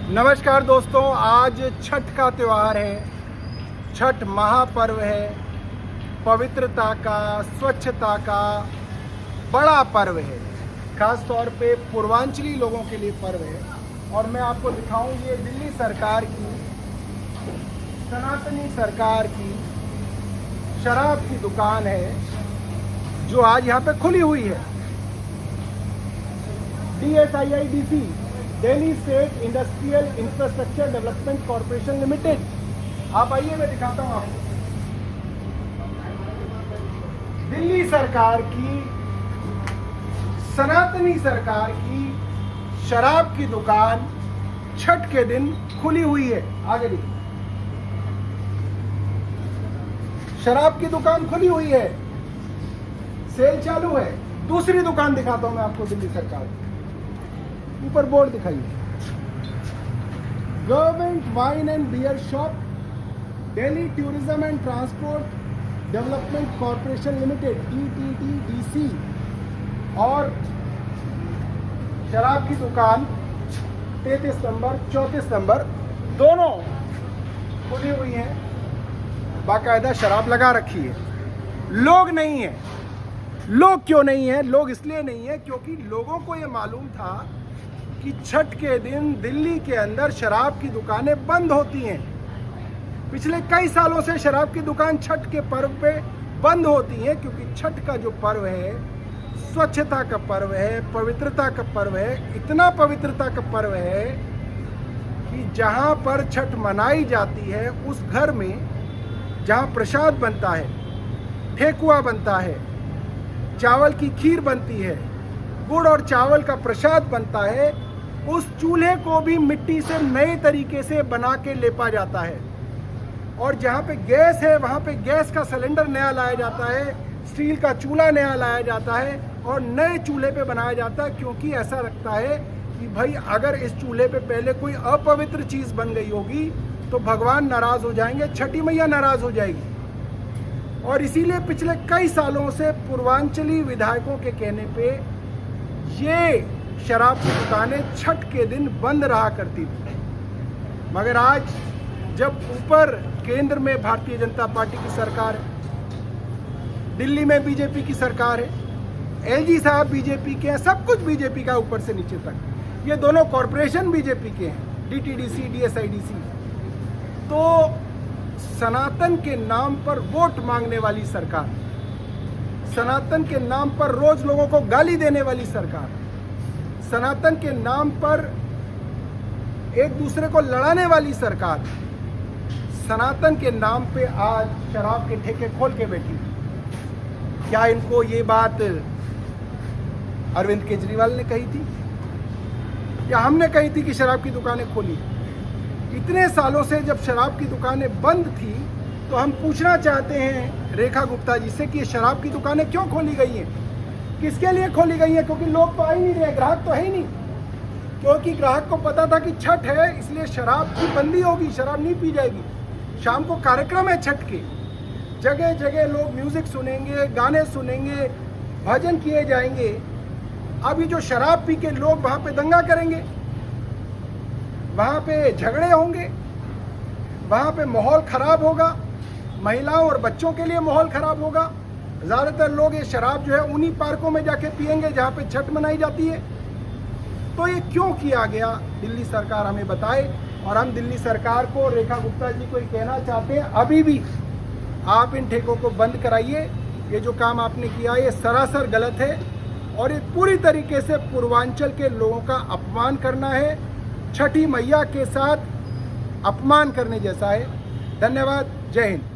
नमस्कार दोस्तों, आज छठ का त्यौहार है। छठ महापर्व है, पवित्रता का, स्वच्छता का बड़ा पर्व है। खास तौर पे पूर्वांचली लोगों के लिए पर्व है। और मैं आपको दिखाऊं, ये दिल्ली सरकार की, सनातनी सरकार की शराब की दुकान है जो आज यहाँ पे खुली हुई है। DSIIDC, Delhi state industrial infrastructure development corporation limited. आप आइए, मैं दिखाता हूँ आपको। दिल्ली सरकार की, सनातनी सरकार की शराब की दुकान छठ के दिन खुली हुई है। आगे देखिए, शराब की दुकान खुली हुई है, सेल चालू है। दूसरी दुकान दिखाता हूं मैं आपको दिल्ली सरकार की। ऊपर बोर्ड दिखाइए, government wine and beer shop, Delhi tourism and transport development corporation limited DTTDC। और शराब की दुकान 33 नंबर 34 नंबर दोनों खुली हुई है। बाकायदा शराब लगा रखी है। लोग नहीं है। लोग क्यों नहीं है? लोग इसलिए नहीं है क्योंकि लोगों को ये मालूम था कि छठ के दिन दिल्ली के अंदर शराब की दुकानें बंद होती हैं। पिछले कई सालों से शराब की दुकान छठ के पर्व पे बंद होती हैं, क्योंकि छठ का जो पर्व है स्वच्छता का पर्व है, पवित्रता का पर्व है। इतना पवित्रता का पर्व है कि जहाँ पर छठ मनाई जाती है उस घर में जहाँ प्रसाद बनता है, ठेकुआ बनता है, चावल की खीर बनती है, गुड़ और चावल का प्रसाद बनता है, उस चूल्हे को भी मिट्टी से नए तरीके से बना के लेपा जाता है। और जहाँ पे गैस है वहाँ पे गैस का सिलेंडर नया लाया जाता है, स्टील का चूल्हा नया लाया जाता है और नए चूल्हे पे बनाया जाता है, क्योंकि ऐसा लगता है कि भाई अगर इस चूल्हे पे पहले कोई अपवित्र चीज़ बन गई होगी तो भगवान नाराज़ हो जाएंगे, छठी मैया नाराज़ हो जाएगी। और इसीलिए पिछले कई सालों से पूर्वांचली विधायकों के कहने पे ये शराब की दुकानें छठ के दिन बंद रहा करती थी। मगर आज जब ऊपर केंद्र में भारतीय जनता पार्टी की सरकार है, दिल्ली में बीजेपी की सरकार है, LG साहब बीजेपी के हैं, सब कुछ बीजेपी का ऊपर से नीचे तक। ये दोनों कॉरपोरेशन बीजेपी के हैं, DTDC DSIDC। तो सनातन के नाम पर वोट मांगने वाली सरकार, सनातन के नाम पर रोज लोगों को गाली देने वाली सरकार, सनातन के नाम पर एक दूसरे को लड़ाने वाली सरकार, सनातन के नाम पे आज शराब के ठेके खोल के बैठी। क्या इनको ये बात अरविंद केजरीवाल ने कही थी या हमने कही थी कि शराब की दुकानें खोली? इतने सालों से जब शराब की दुकानें बंद थी तो हम पूछना चाहते हैं रेखा गुप्ता जी से कि ये शराब की दुकानें क्यों खोली गई हैं, किसके लिए खोली गई हैं? क्योंकि लोग तो आ ही नहीं रहे, ग्राहक तो है ही नहीं। क्योंकि ग्राहक को पता था कि छठ है, इसलिए शराब की बंदी होगी, शराब नहीं पी जाएगी। शाम को कार्यक्रम है छठ के, जगह जगह लोग म्यूजिक सुनेंगे, गाने सुनेंगे, भजन किए जाएंगे। अभी जो शराब पी के लोग वहाँ पे दंगा करेंगे, वहाँ पे झगड़े होंगे, वहाँ पे माहौल खराब होगा, महिलाओं और बच्चों के लिए माहौल खराब होगा। ज़्यादातर लोग ये शराब जो है उन्हीं पार्कों में जाके पिएंगे जहाँ पे छठ मनाई जाती है। तो ये क्यों किया गया, दिल्ली सरकार हमें बताए। और हम दिल्ली सरकार को, रेखा गुप्ता जी को ये कहना चाहते हैं, अभी भी आप इन ठेकों को बंद कराइए। ये जो काम आपने किया ये सरासर गलत है और ये पूरी तरीके से पूर्वांचल के लोगों का अपमान करना है, छठी मैया के साथ अपमान करने जैसा है। धन्यवाद, जय हिंद।